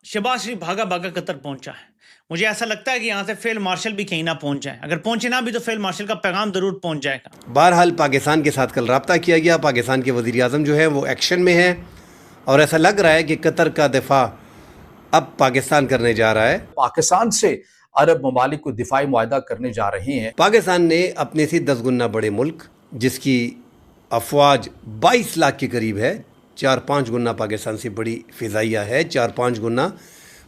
शहबाज शरीफ भागा भागा कतर पहुंचा है। मुझे ऐसा लगता है कि यहाँ से फील्ड मार्शल भी कहीं ना पहुंच जाए, अगर पहुंचे ना भी तो फील्ड मार्शल का पैगाम ज़रूर पहुंच जाएगा। बहरहाल पाकिस्तान के साथ कल रब्ता किया गया, पाकिस्तान के वज़ीर आज़म जो है वो एक्शन में है और ऐसा लग रहा है कि कतर का दिफा अब पाकिस्तान करने जा रहा है। पाकिस्तान से अरब ममालिक को दिफाई मुआहदा करने जा रहे हैं। पाकिस्तान ने अपने से 10 गुना बड़े मुल्क जिसकी अफवाज 22 लाख के करीब है, 4-5 गुना पाकिस्तान से बड़ी फ़िज़ाइया है, 4-5 गुना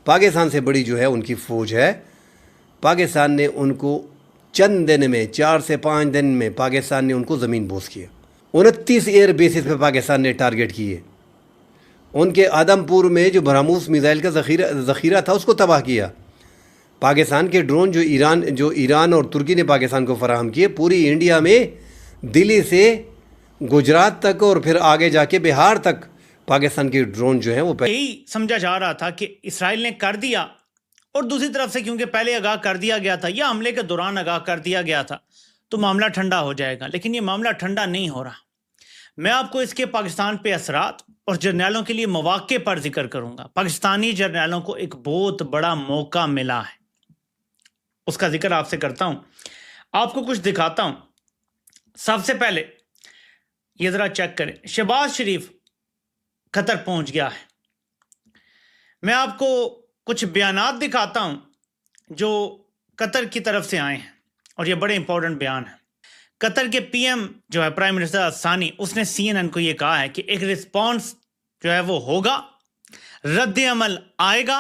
पाकिस्तान से बड़ी जो है उनकी फ़ौज है। पाकिस्तान ने उनको चंद दिन में 4 से 5 दिन में पाकिस्तान ने उनको ज़मीन बोस किया। 29 एयर बेसिस पे पाकिस्तान ने टारगेट किए। उनके आदमपुर में जो ब्रह्मोस मिसाइल का ज़ख़ीरा था उसको तबाह किया। पाकिस्तान के ड्रोन जो ईरान और तुर्की ने पाकिस्तान को फ़राहम किए, पूरी इंडिया में दिल्ली से गुजरात तक और फिर आगे जाके बिहार तक पाकिस्तान के ड्रोन जो है वो यही समझा जा रहा था कि इसराइल ने कर दिया, और दूसरी तरफ से क्योंकि पहले आगाह कर दिया गया था या हमले के दौरान आगाह कर दिया गया था तो मामला ठंडा हो जाएगा, लेकिन ये मामला ठंडा नहीं हो रहा। मैं आपको इसके पाकिस्तान पे असरात और जर्नैलों के लिए मौके पर जिक्र करूंगा। पाकिस्तानी जर्नैलों को एक बहुत बड़ा मौका मिला है, उसका जिक्र आपसे करता हूं, आपको कुछ दिखाता हूं। सबसे पहले ये ज़रा चेक करें, शहबाज शरीफ कतर पहुंच गया है। मैं आपको कुछ बयानात दिखाता हूं जो कतर की तरफ से आए हैं और ये बड़े इंपॉर्टेंट बयान है। कतर के पीएम जो है प्राइम मिनिस्टर असानी, उसने CNN को ये कहा है कि एक रिस्पांस जो है वो होगा, रद्द अमल आएगा,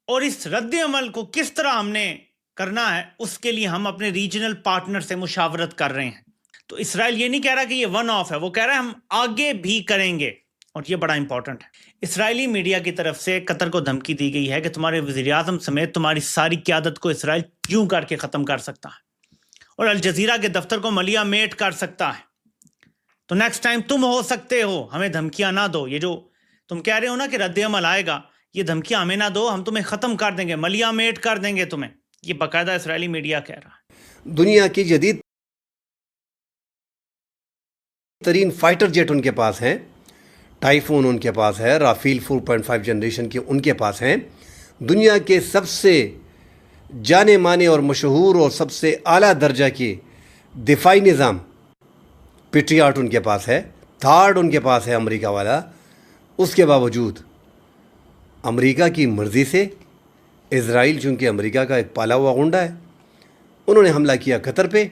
और इस रद्द अमल को किस तरह हमने करना है उसके लिए हम अपने रीजनल पार्टनर से मुशावरत कर रहे हैं। तो इसराइल ये नहीं कह रहा कि ये वन ऑफ है, वो कह रहा है हम आगे भी करेंगे, और ये बड़ा इंपॉर्टेंट है। इसराइली मीडिया की तरफ से कतर को धमकी दी गई है कि तुम्हारे वज़ीर आज़म समेत तुम्हारी सारी क़यादत को इसराइल यूं करके ख़त्म कर सकता है और अल जज़ीरा के दफ्तर को मलिया मेट कर सकता है। तो नेक्स्ट टाइम तुम हो सकते हो, हमें धमकियां ना दो। ये जो तुम कह रहे हो ना कि रद्द अमल आएगा, ये धमकियां हमें ना दो, हम तुम्हें ख़त्म कर देंगे, मलिया मेट कर देंगे तुम्हें। ये बाकायदा इसराइली मीडिया कह रहा है। दुनिया की जदीद तरीन फाइटर जेट उनके पास हैं, टाइफून उनके पास है, राफेल 4.5 जनरेशन के उनके पास हैं। दुनिया के सबसे जाने माने और मशहूर और सबसे आला दर्जा के दिफाई निज़ाम पेट्रियाट उनके पास है, थार्ड उनके पास है अमेरिका वाला। उसके बावजूद अमेरिका की मर्ज़ी से इज़राइल, चूँकि अमेरिका का एक पाला हुआ गुंडा है, उन्होंने हमला किया कतर पे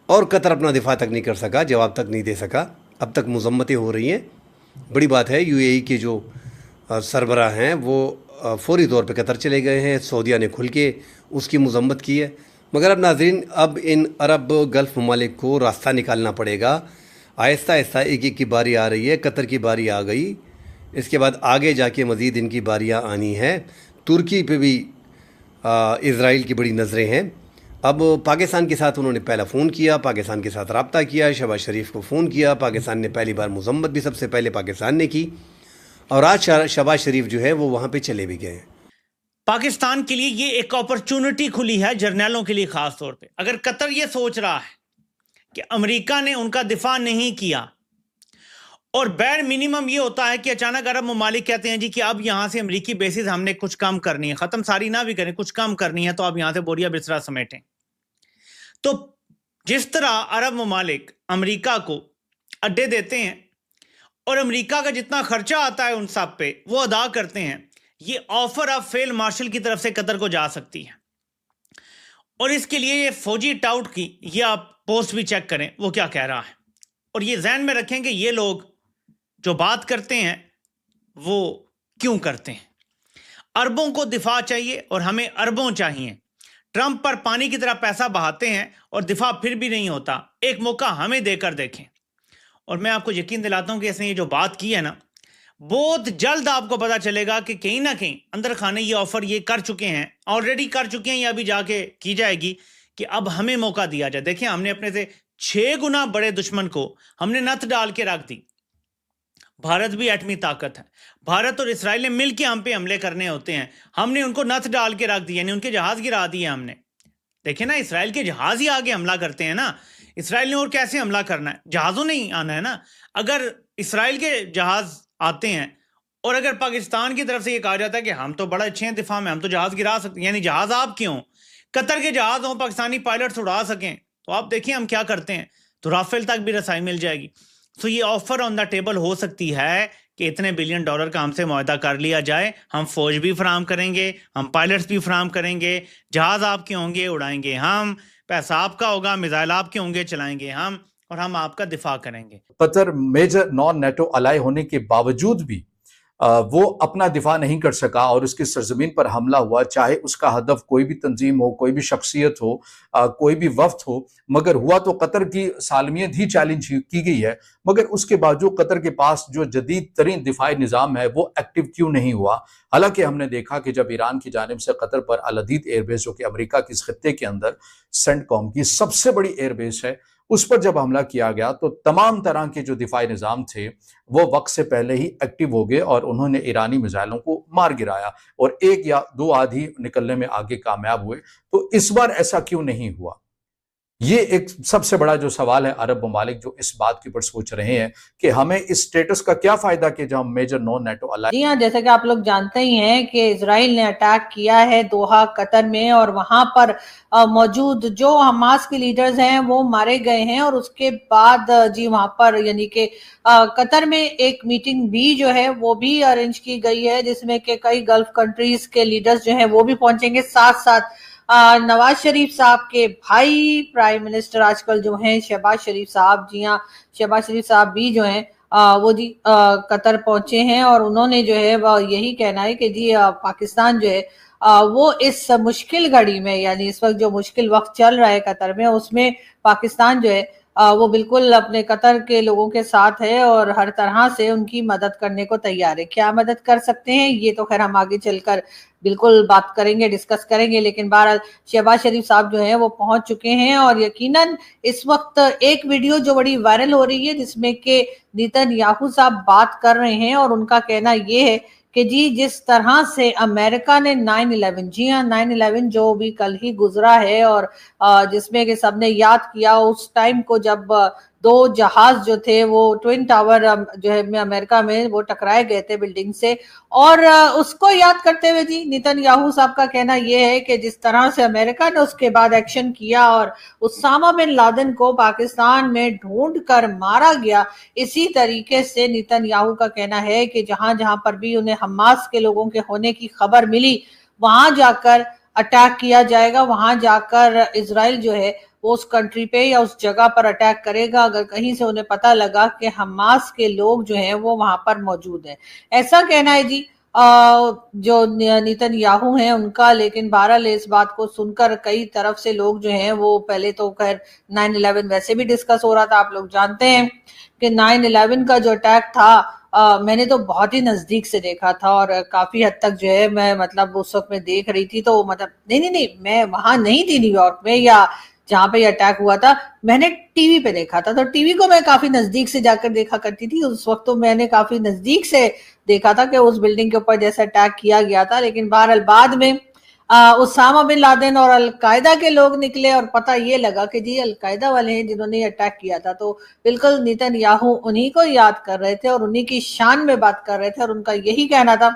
और कतर अपना दिफा तक नहीं कर सका, जवाब तक नहीं दे सका। अब तक मज़म्मतें हो रही हैं। बड़ी बात है, UAE के जो सरबराह हैं वो फौरी तौर पे कतर चले गए हैं। सऊदीया ने खुल के उसकी मज़म्मत की है। मगर अब नाज़रीन, अब इन अरब गल्फ़ ममालिक को रास्ता निकालना पड़ेगा। आहिस्ता आहिस्ता एक एक की बारी आ रही है। कतर की बारी आ गई, इसके बाद आगे जाके मज़ीद इनकी बारियाँ आनी हैं। तुर्की पे भी इज़राइल की बड़ी नज़रें हैं। अब पाकिस्तान के साथ उन्होंने पहला फ़ोन किया, पाकिस्तान के साथ रब्ता किया, शहबाज शरीफ को फ़ोन किया। पाकिस्तान ने पहली बार मज़म्मत भी सबसे पहले पाकिस्तान ने की, और आज शहबाज शरीफ जो है वो वहाँ पे चले भी गए। पाकिस्तान के लिए ये एक अपॉर्चुनिटी खुली है, जर्नैलों के लिए ख़ास तौर पे। अगर कतर ये सोच रहा है कि अमेरिका ने उनका दिफा नहीं किया, और बैर मिनिमम ये होता है कि अचानक अरब ममालिक कहते हैं जी कि अब यहाँ से अमरीकी बेसिस हमने कुछ कम करनी है, ख़त्म सारी ना भी करें, कुछ कम करनी है, तो अब यहाँ से बोरिया बिस्तरा समेटें। तो जिस तरह अरब ममालिक अमेरिका को अड्डे देते हैं और अमेरिका का जितना खर्चा आता है उन सब पे वो अदा करते हैं, ये ऑफर अब फील्ड मार्शल की तरफ से कतर को जा सकती है। और इसके लिए ये फौजी टाउट की ये आप पोस्ट भी चेक करें वो क्या कह रहा है, और ये ज़हन में रखें कि ये लोग जो बात करते हैं वो क्यों करते हैं। अरबों को दिफा चाहिए और हमें अरबों चाहिए। ट्रंप पर पानी की तरह पैसा बहाते हैं और दिफा फिर भी नहीं होता। एक मौका हमें देकर देखें। और मैं आपको यकीन दिलाता हूं कि इसने ये जो बात की है ना, बहुत जल्द आपको पता चलेगा कि कहीं ना कहीं अंदर खाने ये ऑफर ये कर चुके हैं, ऑलरेडी कर चुके हैं, या अभी जाके की जाएगी कि अब हमें मौका दिया जाए। देखिए, हमने अपने से 6 गुना बड़े दुश्मन को हमने नथ डाल के रख दी। भारत भी एटमी ताकत है, भारत और इसराइल ने मिलकर हम पे हमले करने होते हैं, हमने उनको नथ डाल के रख दिया, यानी उनके जहाज गिरा दिए हमने। देखिए ना, इसराइल के जहाज ही आगे हमला करते हैं ना। इसराइल ने और कैसे हमला करना है, जहाज़ों नहीं आना है ना। अगर इसराइल के जहाज आते हैं اور اگر پاکستان کی طرف سے یہ کہا جاتا ہے کہ ہم تو بڑا اچھے ہیں دفاع میں، ہم تو جہاز گرا سکتے ہیں، یعنی جہاز آپ کیوں، قطر کے جہاز ہوں، پاکستانی پائلٹس اڑا سکیں، تو آپ دیکھیں ہم کیا کرتے ہیں، تو رافیل تک بھی رسائی مل جائے گی. سو یہ آفر آن دا ٹیبل ہو سکتی ہے کہ اتنے $1 بلین کا ہم سے معاہدہ کر لیا جائے، ہم فوج بھی فراہم کریں گے، ہم پائلٹس بھی فراہم کریں گے، جہاز آپ کے ہوں گے اڑائیں گے ہم، پیسہ آپ کا ہوگا، میزائل آپ کے ہوں گے چلائیں گے ہم، اور ہم آپ کا دفاع کریں گے. قطر میجر نان نیٹو الائی ہونے کے باوجود بھی وہ اپنا دفاع نہیں کر سکا اور اس کی سرزمین پر حملہ ہوا، چاہے اس کا ہدف کوئی بھی تنظیم ہو، کوئی بھی شخصیت ہو، کوئی بھی وفد ہو، مگر ہوا تو قطر کی سالمیت ہی چیلنج کی گئی ہے. مگر اس کے باوجود قطر کے پاس جو جدید ترین دفاعی نظام ہے وہ ایکٹیو کیوں نہیں ہوا؟ حالانکہ ہم نے دیکھا کہ جب ایران کی جانب سے قطر پر الحدید ایئر بیس، جو کہ امریکہ کی اس خطے کے اندر سینٹ کام کی سب سے بڑی ایئر بیس ہے، اس پر جب حملہ کیا گیا تو تمام طرح کے جو دفاعی نظام تھے وہ وقت سے پہلے ہی ایکٹیو ہو گئے اور انہوں نے ایرانی میزائلوں کو مار گرایا اور 1 یا 2 آدھی نکلنے میں آگے کامیاب ہوئے. تو اس بار ایسا کیوں نہیں ہوا؟ یہ ایک سب سے بڑا جو سوال ہے عرب ممالک جو اس بات کے اوپر سوچ رہے ہیں کہ ہمیں اس سٹیٹس کا کیا فائدہ کہ جو ہم میجر نان نیٹو الائی. جی ہاں، جیسا کہ آپ لوگ جانتے ہی ہیں کہ اسرائیل نے اٹیک کیا ہے دوحہ قطر میں، اور وہاں پر موجود جو حماس کے لیڈرز ہیں وہ مارے گئے ہیں، اور اس کے بعد جی وہاں پر یعنی کہ قطر میں ایک میٹنگ بھی جو ہے وہ بھی ارینج کی گئی ہے، جس میں کہ کئی گلف کنٹریز کے لیڈرز جو ہیں وہ بھی پہنچیں گے، ساتھ ساتھ نواز شریف صاحب کے بھائی پرائم منسٹر آج کل جو ہیں شہباز شریف صاحب، جی ہاں شہباز شریف صاحب بھی جو ہیں وہ جی قطر پہنچے ہیں، اور انہوں نے جو ہے یہی کہنا ہے کہ جی پاکستان جو ہے وہ اس مشکل گھڑی میں، یعنی اس وقت جو مشکل وقت چل رہا ہے قطر میں، اس میں پاکستان جو ہے وہ بالکل اپنے قطر کے لوگوں کے ساتھ ہے اور ہر طرح سے ان کی مدد کرنے کو تیار ہے. کیا مدد کر سکتے ہیں یہ تو خیر ہم آگے چل کر بالکل بات کریں گے، ڈسکس کریں گے، لیکن بہرحال شہباز شریف صاحب جو ہیں وہ پہنچ چکے ہیں. اور یقیناً اس وقت ایک ویڈیو جو بڑی وائرل ہو رہی ہے جس میں کہ نیتن یاہو صاحب بات کر رہے ہیں، اور ان کا کہنا یہ ہے کہ جی جس طرح سے امریکہ نے 9/11، جی ہاں 9/11 جو بھی کل ہی گزرا ہے، اور جس میں کہ سب نے یاد کیا اس ٹائم کو جب 2 جہاز جو تھے وہ ٹوئن ٹاور جو ہے امریکہ میں وہ ٹکرائے گئے تھے بلڈنگ سے، اور اس کو یاد کرتے ہوئے جی نیتن یاہو صاحب کا کہنا یہ ہے کہ جس طرح سے امریکہ نے اس کے بعد ایکشن کیا اور اسامہ بن لادن کو پاکستان میں ڈھونڈ کر مارا گیا، اسی طریقے سے نیتن یاہو کا کہنا ہے کہ جہاں جہاں پر بھی انہیں حماس کے لوگوں کے ہونے کی خبر ملی وہاں جا کر اٹیک کیا جائے گا، وہاں جا کر اسرائیل جو ہے وہ اس کنٹری پہ یا اس جگہ پر اٹیک کرے گا اگر کہیں سے انہیں پتہ لگا کہ حماس کے لوگ جو ہیں وہ وہاں پر موجود ہیں. ایسا کہنا ہے جی جو نیتن یاہو ہیں ان کا. لیکن بہرحال اس بات کو سن کر کئی طرف سے لوگ جو ہیں وہ پہلے تو خیر 9/11 ویسے بھی ڈسکس ہو رہا تھا، آپ لوگ جانتے ہیں کہ 9/11 کا جو اٹیک تھا میں نے تو بہت ہی نزدیک سے دیکھا تھا، اور کافی حد تک جو ہے میں مطلب اس وقت میں دیکھ رہی تھی تو مطلب نہیں میں وہاں نہیں تھی نیو یارک میں یا جہاں پہ یہ اٹیک ہوا تھا، میں نے ٹی وی پہ دیکھا تھا، تو ٹی وی کو میں کافی نزدیک سے جا کر دیکھا کرتی تھی. اس وقت تو میں نے کافی نزدیک سے دیکھا تھا کہ اس بلڈنگ کے اوپر جیسا اٹیک کیا گیا تھا. لیکن بہرحال بعد میں اسامہ بن لادن اور القاعدہ کے لوگ نکلے اور پتہ یہ لگا کہ جی القاعدہ والے ہیں جنہوں نے اٹیک کیا تھا. تو بالکل نیتن یاہو انہی کو یاد کر رہے تھے اور انہی کی شان میں بات کر رہے تھے، اور ان کا یہی کہنا تھا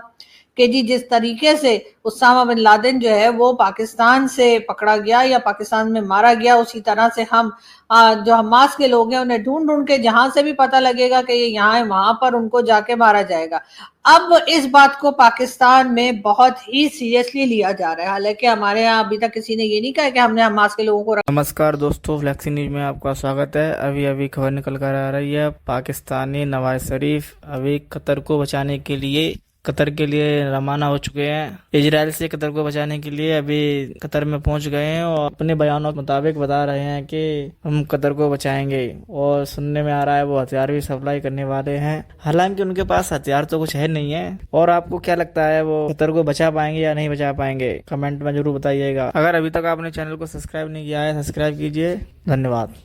کہ جی جس طریقے سے اسامہ بن لادن جو ہے وہ پاکستان سے پکڑا گیا یا پاکستان میں مارا گیا، اسی طرح سے ہم جو حماس کے لوگ ہیں انہیں ڈھونڈ کے جہاں سے بھی پتہ لگے گا کہ یہ یہاں ہے وہاں پر ان کو جا کے مارا جائے گا. اب اس بات کو پاکستان میں بہت ہی سیریسلی لیا جا رہا ہے، حالانکہ ہمارے یہاں ابھی تک کسی نے یہ نہیں کہا کہ ہم نے حماس کے لوگوں کو نمسکار دوستو، فلیکسی نیوز میں آپ کا سواگت ہے. ابھی خبر نکل کر آ رہی ہے، پاکستانی نواز شریف ابھی قطر کو بچانے کے لیے روانہ ہو چکے ہیں. اسرائیل سے قطر کو بچانے کے لیے ابھی قطر میں پہنچ گئے ہیں اور اپنے بیانوں کے مطابق بتا رہے ہیں کہ ہم قطر کو بچائیں گے، اور سننے میں آ رہا ہے وہ ہتھیار بھی سپلائی کرنے والے ہیں. حالانکہ ان کے پاس ہتھیار تو کچھ ہے نہیں ہے. اور آپ کو کیا لگتا ہے وہ قطر کو بچا پائیں گے یا نہیں بچا پائیں گے؟ کمنٹ میں ضرور بتائیے گا. اگر ابھی تک آپ نے چینل کو سبسکرائب نہیں کیا ہے سبسکرائب کیجیے. دھنیہ واد.